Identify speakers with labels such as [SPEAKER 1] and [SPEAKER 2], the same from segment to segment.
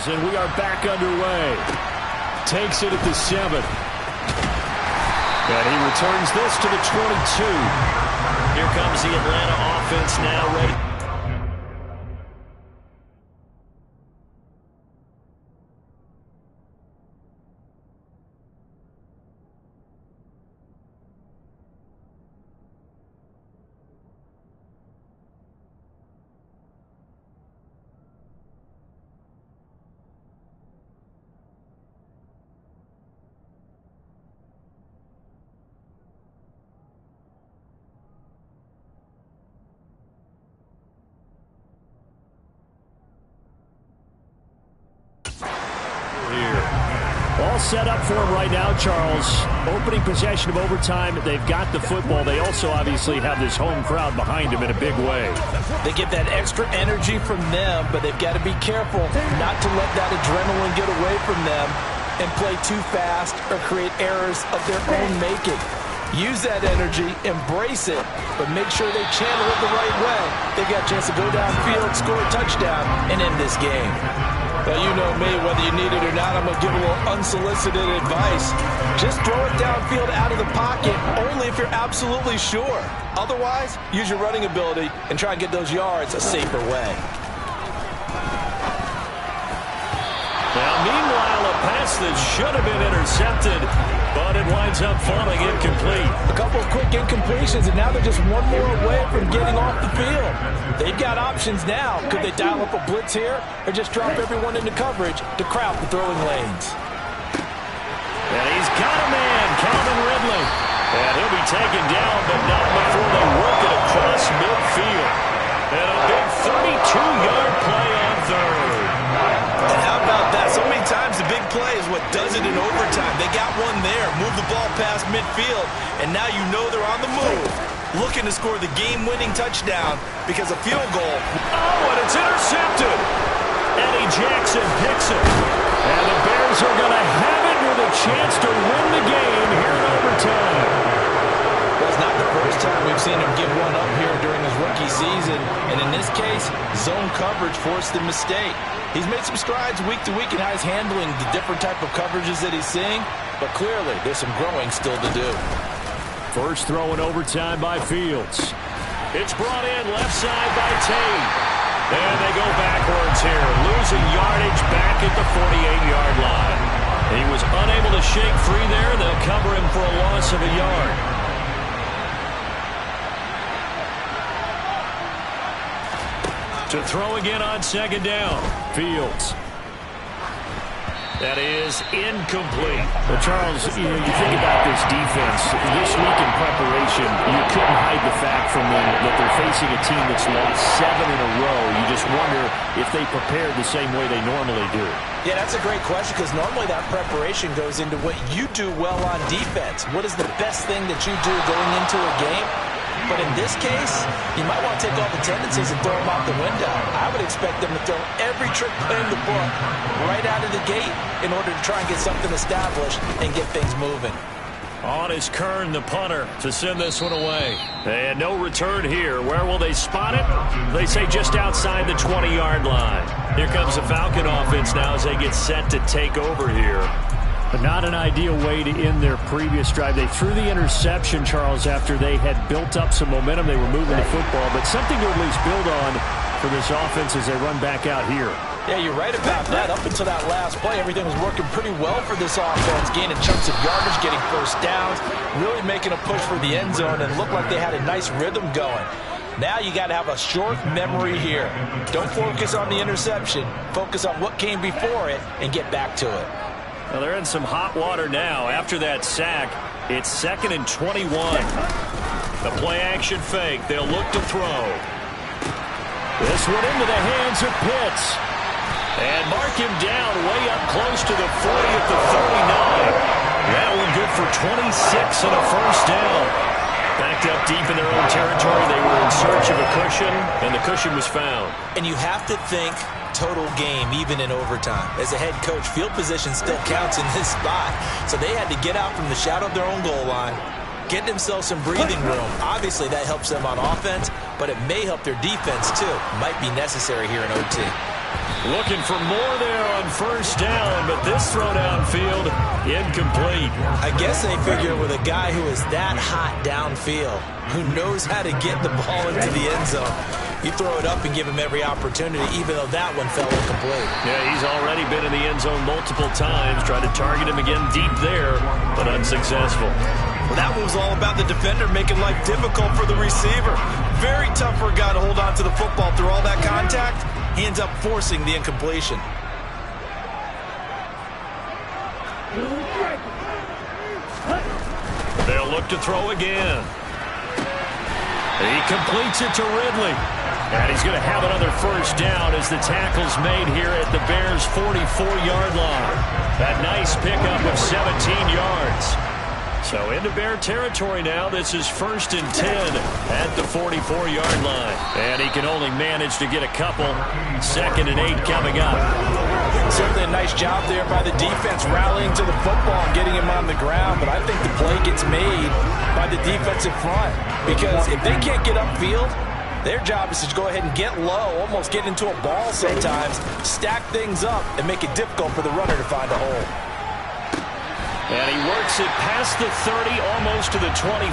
[SPEAKER 1] And we are back underway. Takes it at the 7. And he returns this to the 22.
[SPEAKER 2] Here comes the Atlanta offense now ready.
[SPEAKER 1] All set up for him right now, Charles. Opening possession of overtime. They've got the football. They also obviously have this home crowd behind them in a big way.
[SPEAKER 3] They get that extra energy from them, but they've got to be careful not to let that adrenaline get away from them and play too fast or create errors of their own making. Use that energy, embrace it, but make sure they channel it the right way. They've got a chance to go downfield, score a touchdown, and end this game. Well, you know me, whether you need it or not, I'm going to give a little unsolicited advice. Just throw it downfield out of the pocket, only if you're absolutely sure. Otherwise, use your running ability and try and get those yards a safer way.
[SPEAKER 1] Now, meanwhile, a pass that should have been intercepted, but it winds up falling incomplete.
[SPEAKER 3] A couple of quick incompletions, and now they're just one more away from getting off the field. They've got options now. Could they dial up a blitz here or just drop everyone into coverage to crowd the throwing lanes?
[SPEAKER 1] And he's got a man, Calvin Ridley. And he'll be taken down, but not before they work it across midfield. And a big 32-yard play on third.
[SPEAKER 3] And how about that? So many times the big play is what does it in overtime. They got one there, move the ball past midfield, and now you know they're on the move, looking to score the game-winning touchdown because a field goal.
[SPEAKER 1] Oh, and it's intercepted. Eddie Jackson picks it. And the Bears are going to have it with a chance to win the game here in overtime.
[SPEAKER 3] Well, it's not the first time we've seen him give one up here during his rookie season. And in this case, zone coverage forced the mistake. He's made some strides week to week in how he's handling the different type of coverages that he's seeing. But clearly, there's some growing still to do.
[SPEAKER 1] First throw in overtime by Fields. It's brought in left side by Tate. And they go backwards here, losing yardage back at the 48-yard line. He was unable to shake free there. They'll cover him for a loss of a yard. To throw again on second down. Fields. That is incomplete. Well, Charles, you think about this defense. This week in preparation, you couldn't hide the fact from them that they're facing a team that's lost 7 in a row. You just wonder if they prepared the same way they normally do.
[SPEAKER 3] Yeah, that's a great question because normally that preparation goes into what you do well on defense. What is the best thing that you do going into a game? But in this case, you might want to take all the tendencies and throw them out the window. I would expect them to throw every trick play in the book right out of the gate in order to try and get something established and get things moving.
[SPEAKER 1] On is Kern, the punter, to send this one away. And no return here. Where will they spot it? They say just outside the 20-yard line. Here comes the Falcon offense now as they get set to take over here. But not an ideal way to end their previous drive. They threw the interception, Charles, after they had built up some momentum. They were moving the football, but something to at least build on for this offense as they run back out here.
[SPEAKER 3] Yeah, you're right about that. Up until that last play, everything was working pretty well for this offense, gaining chunks of yardage, getting first downs, really making a push for the end zone, and looked like they had a nice rhythm going. Now you got to have a short memory here. Don't focus on the interception. Focus on what came before it and get back to it.
[SPEAKER 1] Well, they're in some hot water now. After that sack, it's 2nd and 21. The play-action fake. They'll look to throw. This one into the hands of Pitts. And mark him down way up close to the 40 at the 39. That one good for 26 and a first down. Backed up deep in their own territory. They were in search of a cushion, and the cushion was found.
[SPEAKER 3] And you have to think total game, even in overtime. As a head coach, field position still counts in this spot. So they had to get out from the shadow of their own goal line, get themselves some breathing room. Obviously, that helps them on offense, but it may help their defense, too. Might be necessary here in OT.
[SPEAKER 1] Looking for more there on first down, but this throw downfield, incomplete.
[SPEAKER 3] I guess they figure with a guy who is that hot downfield, who knows how to get the ball into the end zone, you throw it up and give him every opportunity, even though that one fell incomplete.
[SPEAKER 1] Yeah, he's already been in the end zone multiple times, tried to target him again deep there, but unsuccessful.
[SPEAKER 3] Well, that was all about the defender making life difficult for the receiver. Very tough for a guy to hold on to the football through all that contact. He ends up forcing the incompletion.
[SPEAKER 1] They'll look to throw again. He completes it to Ridley. And he's going to have another first down as the tackle's made here at the Bears' 44-yard line. That nice pickup of 17 yards. So into Bear territory now. This is 1st and 10 at the 44-yard line. And he can only manage to get a couple. 2nd and 8 coming up.
[SPEAKER 3] Certainly a nice job there by the defense rallying to the football and getting him on the ground. But I think the play gets made by the defensive front. Because if they can't get upfield, their job is to go ahead and get low, almost get into a ball sometimes, stack things up, and make it difficult for the runner to find a hole.
[SPEAKER 1] And he works it past the 30, almost to the 25.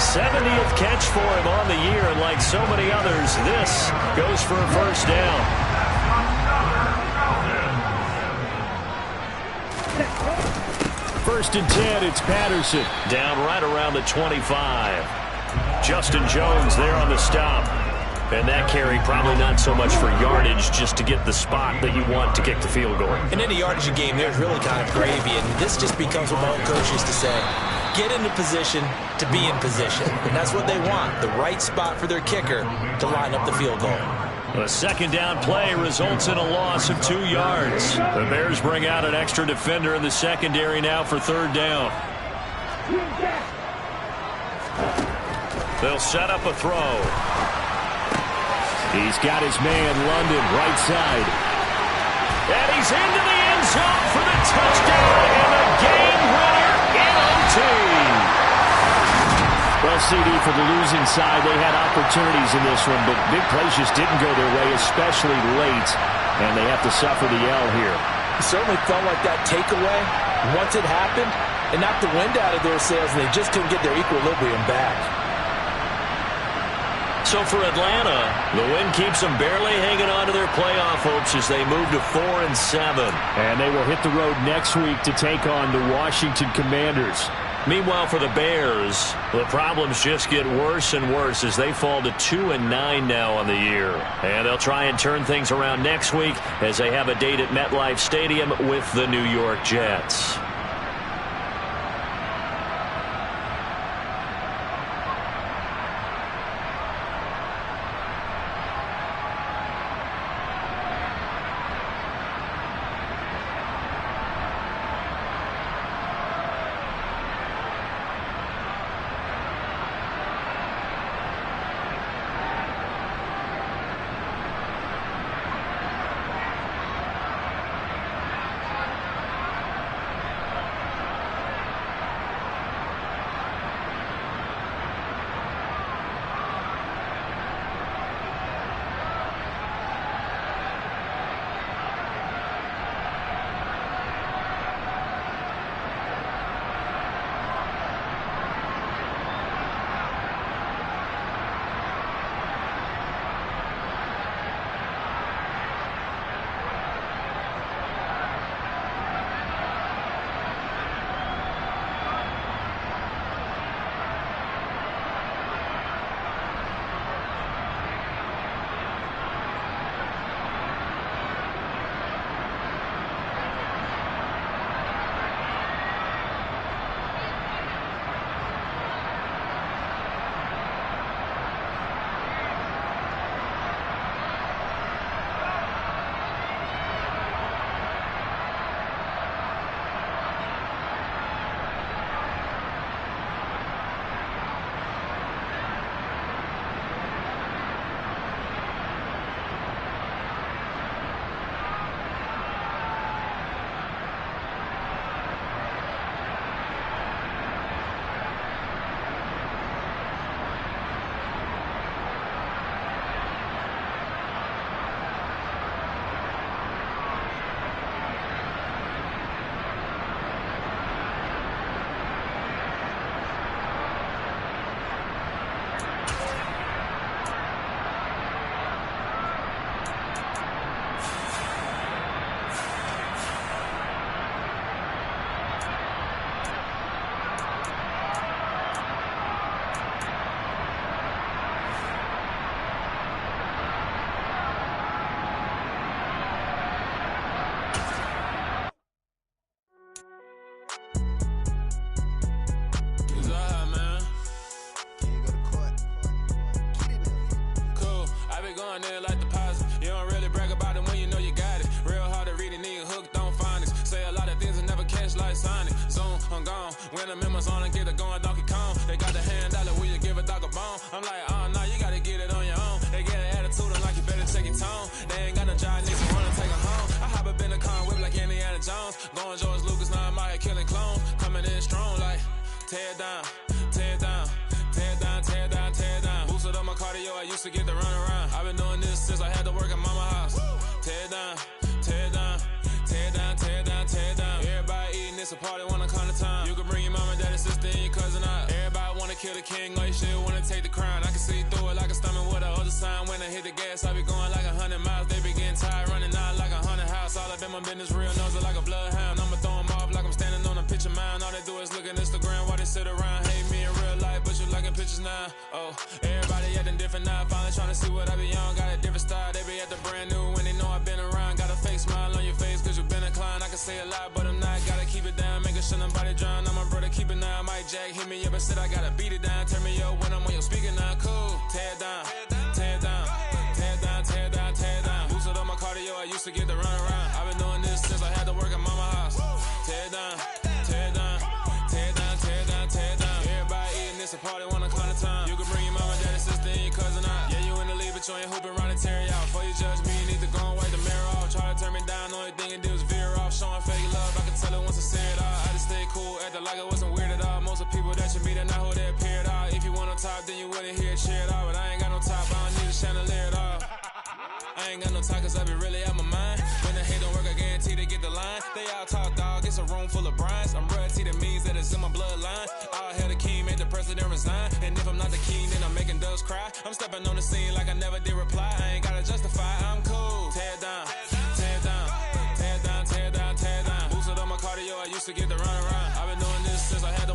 [SPEAKER 1] 70th catch for him on the year, and like so many others, this goes for a first down. First and 10, it's Patterson. Down right around the 25. Justin Jones there on the stop. And that carry probably not so much for yardage, just to get the spot that you want to kick the field goal.
[SPEAKER 3] In any yardage game, there's really kind of gravy, and this just becomes what my old coach used to say. Get into position to be in position. And that's what they want, the right spot for their kicker to line up the field goal.
[SPEAKER 1] A second down play results in a loss of 2 yards. The Bears bring out an extra defender in the secondary now for 3rd down. They'll set up a throw. He's got his man, London, right side. And he's into the end zone for the touchdown and the game winner in OT. Well, CD, for the losing side, they had opportunities in this one, but big plays just didn't go their way, especially late, and they have to suffer the L here.
[SPEAKER 3] It certainly felt like that takeaway, once it happened, it knocked the wind out of their sails, and they just couldn't get their equilibrium back.
[SPEAKER 2] So for Atlanta, the win keeps them barely hanging on to their playoff hopes as they move to 4-7.
[SPEAKER 1] And they will hit the road next week to take on the Washington Commanders.
[SPEAKER 2] Meanwhile, for the Bears, the problems just get worse and worse as they fall to 2-9 now on the year. And they'll try and turn things around next week as they have a date at MetLife Stadium with the New York Jets.
[SPEAKER 4] going in like deposit. You don't really brag about it when you know you got it. Real hard to read it, nigga hooked on phonics. Say a lot of things and never catch like Sonic. Zoom, I'm gone. When I'm in my zone and get it going Donkey Kong. They got the hand dollar, will you give a dog a bone? I'm like, oh, no, you gotta get it on your own. They get an attitude and like you better check your tone. They ain't got no job, niggas wanna take her home. I hop up in the car and whip like Indiana Jones. Going George Lucas, now I'm out here killing clones. Coming in strong like, tear down, tear down. Tear down, tear down, tear down. Boosted up my cardio, I used to get to run around. I've been doing this since I had to work at mama house. Tear down, tear down, tear down, tear down, tear down. Everybody eating, it's a party, wanna come to time. You can bring your mama, daddy, sister, and your cousin out. Everybody wanna kill the king, or you shit wanna take the crown. I can see through it like a stomach with a other sign. When I hit the gas, I be going like 100 miles. They be getting tired, running out like 100 house. All up in my business, real nose like a bloodhound. I'ma throw them off like I'm standing on a picture mound. All they do is look at Instagram while they sit around. Hate me in real life, but you liking pictures now. Oh, everybody acting different now. Finally trying to see what I be on. Got a different style, they be at the brand new when they know I've been around. Got a fake smile on your face cause you been inclined. I can say a lot, but I'm not. Gotta keep it down, making sure nobody drown. I'm my brother, keep it now. Mike Jack hit me up and said I gotta beat it down. Turn me up when I'm on your speaker now. Cool, tear down, tear down, tear down, tear down, tear down. Boosted up my cardio, I used to get to run around. I've been doing this since I had to work at mama house. Tear down, tear down, tear down, tear down, tear down. Everybody eating, it's a party, wanna climb the time. You can bring your mama, daddy, sister, and your cousin out. Yeah, you in the lead, but you ain't hooping around and tear you out. Before you judge me, you need to go and wipe the mirror off. Try to turn me down, only thing you do is veer off. Showing fake love, I can tell it once I say it all. I just stay cool, acting like it wasn't weird at all. Most of the people that you meet are not who they appear at all. If you want on top, then you wouldn't hear it cheer at all. But I ain't got no top, I don't need a chandelier at all. I ain't got no talk cause I be really out my mind. When the hate don't work, I guarantee they get the line. They all talk dog, it's a room full of brines. I'm royalty, that means that it's in my bloodline. All hail the king, made the president resign. And if I'm not the king, then I'm making doves cry. I'm stepping on the scene like I never did reply. I ain't gotta justify, I'm cool. Tear down, tear down, tear down, tear down, tear down. Boosted up my cardio, I used to get to run around. I've been doing this since I had